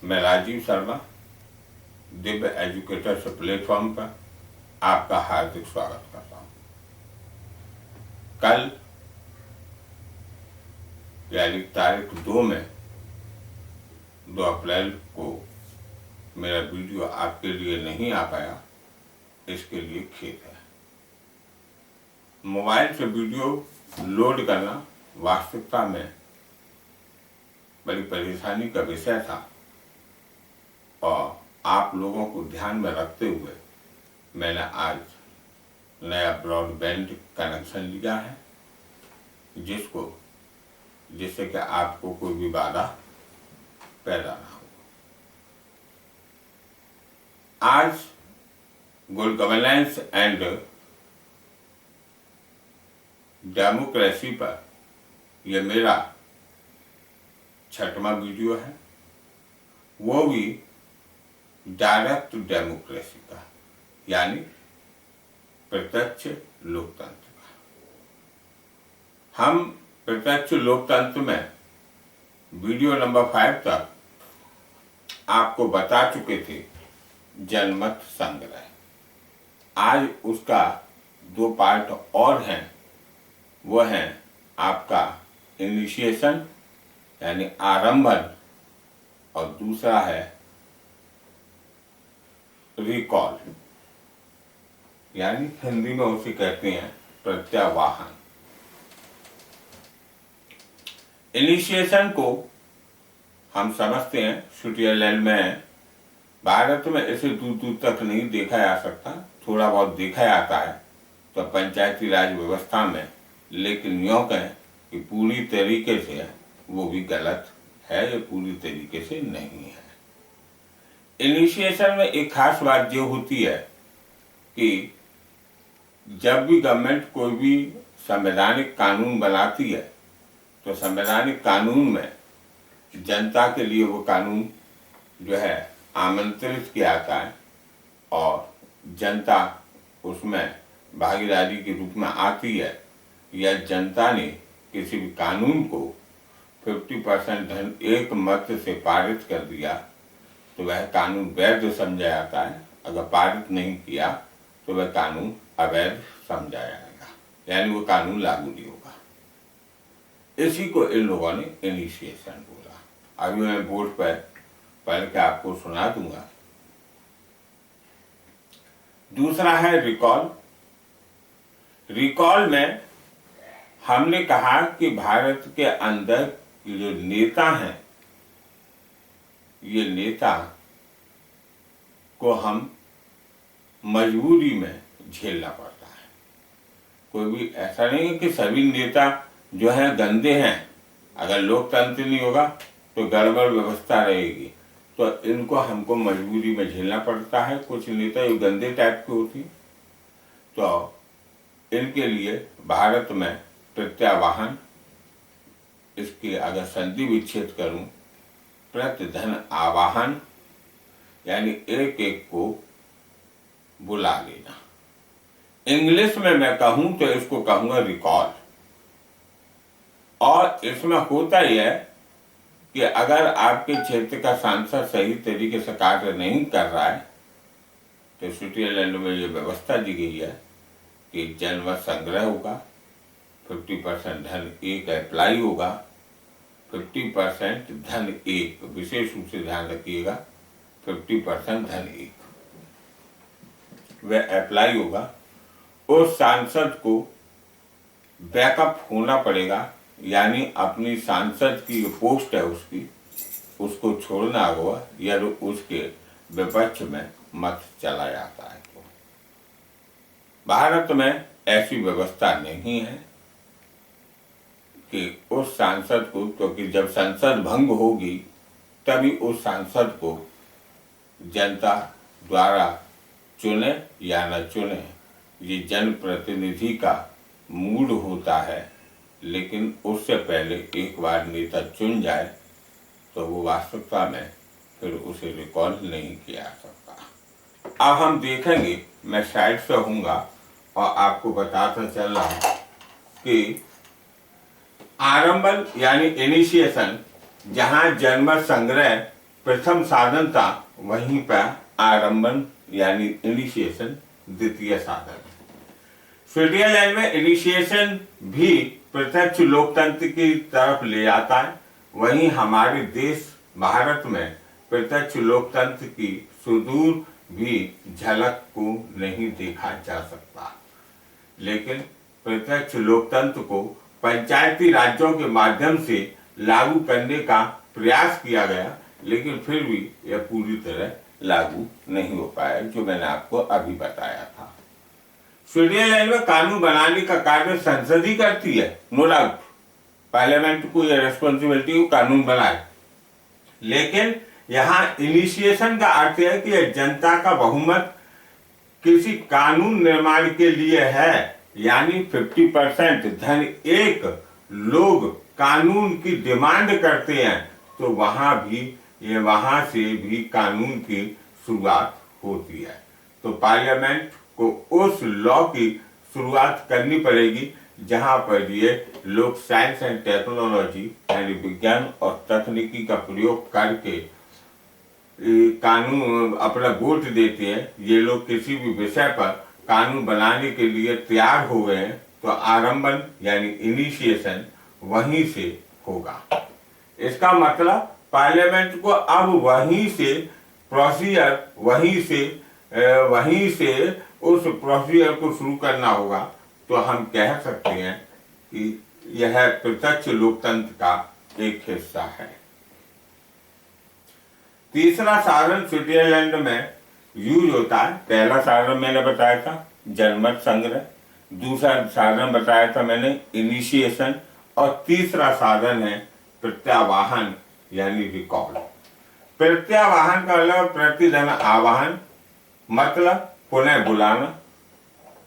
मैं Rajiv Sharma Divya educators platform पर आपका हार्दिक स्वागत करता हूं। कल यानी तारीख 2 अप्रैल को मेरा वीडियो आपके लिए नहीं आ पाया, इसके लिए खेद है। मोबाइल से वीडियो लोड करना वास्तविकता में बड़ी परेशानी का विषय था और आप लोगों को ध्यान में रखते हुए मैंने आज नया ब्रॉडबैंड कनेक्शन लिया है, जिससे कि आपको कोई भी बाधा पैदा ना हो। आज गुड गवर्नेंस एंड डेमोक्रेसी पर यह मेरा 6वां वीडियो है, वो भी डायरेक्ट डेमोक्रेसी का यानी प्रत्यक्ष लोकतंत्र का। हम प्रत्यक्ष लोकतंत्र में वीडियो नंबर 5 तक आपको बता चुके थे जनमत संग्रह। आज उसका 2 पार्ट और हैं, वो हैं आपका इनिशिएशन यानी आरंभन और दूसरा है रिकॉल यानी हिंदी में उसे कहते हैं प्रत्यावाहन। इनिशिएशन को हम समझते हैं स्विट्जरलैंड में, भारत में इसे दूर दूर तक नहीं देखा जा सकता, थोड़ा बहुत देखा जाता है तो पंचायती राज व्यवस्था में, लेकिन यूँ कहें कि पूरी तरीके से वो भी गलत है, ये पूरी तरीके से नहीं है। इनिशिएशन में एक खास बात जो होती है कि जब भी गवर्नमेंट कोई भी संवैधानिक कानून बनाती है तो संवैधानिक कानून में जनता के लिए वो कानून जो है आमंत्रित किया जाता है और जनता उसमें भागीदारी के रूप में आती है, या जनता ने किसी भी कानून को 50% धन एक मत से पारित कर दिया तो वह कानून वैध समझा जाता है, अगर पारित नहीं किया तो वह कानून अवैध समझा जाएगा, यानी वो कानून लागू नहीं होगा। इसी को इन लोगों ने इनिशिएशन बोला। अभी मैं बोर्ड पर पढ़ के आपको सुना दूंगा। दूसरा है रिकॉल। रिकॉल में हमने कहा कि भारत के अंदर जो नेता हैं, ये नेता को हम मजबूरी में झेलना पड़ता है। कोई भी ऐसा नहीं है कि सभी नेता जो हैं गंदे हैं, अगर लोकतंत्र नहीं होगा तो गड़बड़ व्यवस्था रहेगी, तो इनको हमको मजबूरी में झेलना पड़ता है। कुछ नेता जो गंदे टाइप के होती, तो इनके लिए भारत में प्रत्यावाहन, इसकी अगर संधि विच्छेद करूं, प्रतिधन आवाहन यानी एक एक को बुला लेना। इंग्लिश में मैं कहूं तो इसको कहूंगा रिकॉल। और इसमें होता यह है कि अगर आपके क्षेत्र का सांसद सही तरीके से कार्य नहीं कर रहा है तो स्विट्जरलैंड में ये व्यवस्था दी गई है कि जनमत संग्रह होगा, 50% धन एक अप्लाई होगा, 50% धन एक, विशेष रूप से ध्यान रखिएगा, 50% धन एक वह अप्लाई होगा। उस सांसद को बैकअप होना पड़ेगा, यानी अपनी सांसद की पोस्ट है उसको छोड़ना होगा, या उसके विपक्ष में मत चला जाता है। तो भारत में ऐसी व्यवस्था नहीं है कि उस सांसद को, क्योंकि जब संसद भंग होगी तभी उस सांसद को जनता द्वारा चुने या न चुने, ये जनप्रतिनिधि का मूड होता है। लेकिन उससे पहले एक बार नेता चुन जाए तो वो वास्तविकता में फिर उसे रिकॉल नहीं किया जा सकता। अब हम देखेंगे, मैं साइड से होऊंगा और आपको बताता चल रहा हूं कि आरंभन यानी इनिशिएशन, जहां जनमत संग्रह प्रथम साधन था, वहीं पर आरंभन यानी इनिशिएशन द्वितीय साधन। स्विट्जरलैंड में इनिशिएशन भी प्रत्यक्ष लोकतंत्र की तरफ ले जाता है, वहीं हमारे देश भारत में प्रत्यक्ष लोकतंत्र की सुदूर भी झलक को नहीं देखा जा सकता। लेकिन प्रत्यक्ष लोकतंत्र को पंचायती राज्यों के माध्यम से लागू करने का प्रयास किया गया, लेकिन फिर भी यह पूरी तरह लागू नहीं हो पाया, जो मैंने आपको अभी बताया था। स्विट्जरलैंड में कानून बनाने का कार्य संसद ही करती है, नो डाउट। पार्लियामेंट को यह रेस्पॉन्सिबिलिटी हो कानून बनाए, लेकिन यहाँ इनिशिएशन का अर्थ है कि जनता का बहुमत किसी कानून निर्माण के लिए है, यानी 50% धन एक लोग कानून की डिमांड करते हैं, तो वहां से भी कानून की शुरुआत होती है। तो पार्लियामेंट को उस लॉ की शुरुआत करनी पड़ेगी जहां पर ये लोग साइंस एंड टेक्नोलॉजी यानी विज्ञान और तकनीकी का प्रयोग करके कानून अपना वोट देते हैं। ये लोग किसी भी विषय पर कानून बनाने के लिए तैयार हो गए हैं, तो आरंभन यानी इनिशिएशन वहीं से होगा। इसका मतलब पार्लियामेंट को अब वहीं से उस प्रोसीजर को शुरू करना होगा। तो हम कह सकते हैं कि यह प्रत्यक्ष लोकतंत्र का एक हिस्सा है। तीसरा साधन स्विट्जरलैंड में यूज होता है। पहला साधन मैंने बताया था जनमत संग्रह, दूसरा साधन बताया था मैंने इनिशिएशन, और तीसरा साधन है प्रत्यावाहन यानी रिकॉल। प्रत्यावाहन का मतलब प्रतिधन आवाहन, मतलब पुनः बुलाना,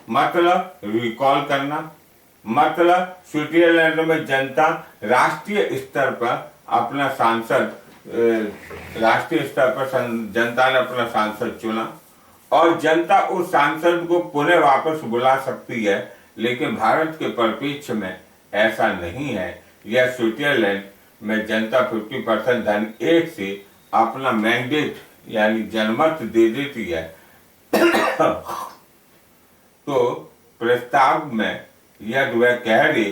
मतलब रिकॉल करना, मतलब स्विट्जरलैंड में जनता राष्ट्रीय स्तर पर अपना सांसद जनता ने अपना सांसद चुना और जनता उस सांसद को पुनः वापस बुला सकती है। लेकिन भारत के परिप्रेक्ष्य में ऐसा नहीं है। यह स्विट्जरलैंड में जनता 50% धन एक से अपना मैंडेट यानी जनमत दे देती है। तो प्रस्ताव में यह वह कह दे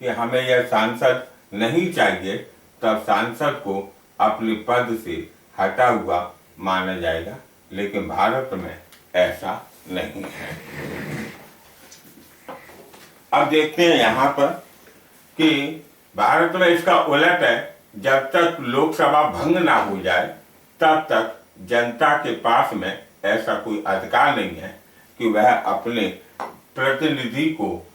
कि हमें यह सांसद नहीं चाहिए, तब सांसद को अपने पद से हटा हुआ माना जाएगा। लेकिन भारत में ऐसा नहीं है। अब देखते हैं यहाँ पर कि भारत में इसका उलट है। जब तक लोकसभा भंग ना हो जाए तब तक जनता के पास में ऐसा कोई अधिकार नहीं है कि वह अपने प्रतिनिधि को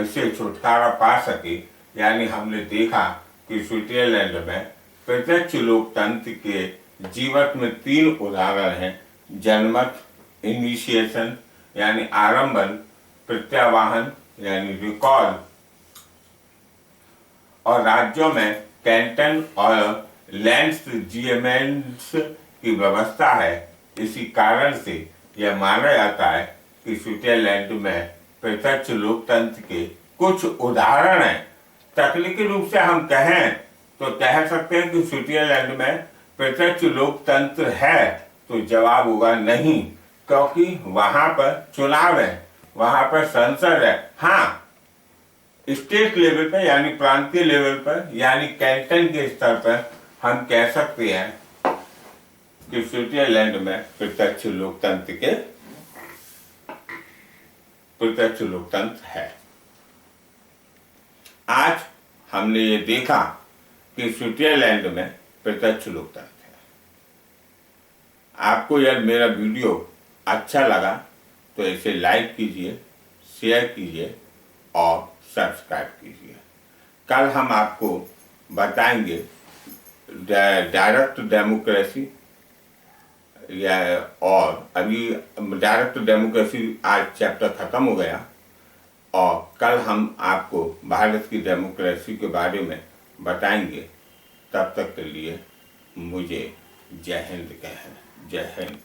से छुटकारा पा सके। यानी हमने देखा कि स्विट्जरलैंड में प्रत्यक्ष लोकतंत्र के जीवन में 3 उदाहरण हैं: जनमत, इनिशिएशन यानी आरंभन, प्रत्यावाहन यानी रिकॉल। और राज्यों में कैंटन और लैंड्स जीएमएंस की व्यवस्था है। इसी कारण से यह माना जाता है कि स्विट्जरलैंड में प्रत्यक्ष लोकतंत्र के कुछ उदाहरण हैं। तकनीकी रूप से हम कहें तो कह सकते हैं कि स्विट्जरलैंड में प्रत्यक्ष लोकतंत्र है, तो जवाब होगा नहीं, क्योंकि वहां पर चुनाव है, वहां पर संसद है। हाँ, स्टेट लेवल पर यानी प्रांतीय लेवल पर यानी कैंटन के स्तर पर हम कह सकते हैं कि स्विट्जरलैंड में प्रत्यक्ष लोकतंत्र है। आज हमने ये देखा कि स्विट्जरलैंड में प्रत्यक्ष लोकतंत्र है। आपको यदि मेरा वीडियो अच्छा लगा तो इसे लाइक कीजिए, शेयर कीजिए और सब्सक्राइब कीजिए। कल हम आपको बताएंगे डायरेक्ट डेमोक्रेसी और अभी डायरेक्ट डेमोक्रेसी आज चैप्टर खत्म हो गया, और कल हम आपको भारत की डेमोक्रेसी के बारे में बताएंगे। तब तक के लिए मुझे जय हिंद कहें। जय हिंद।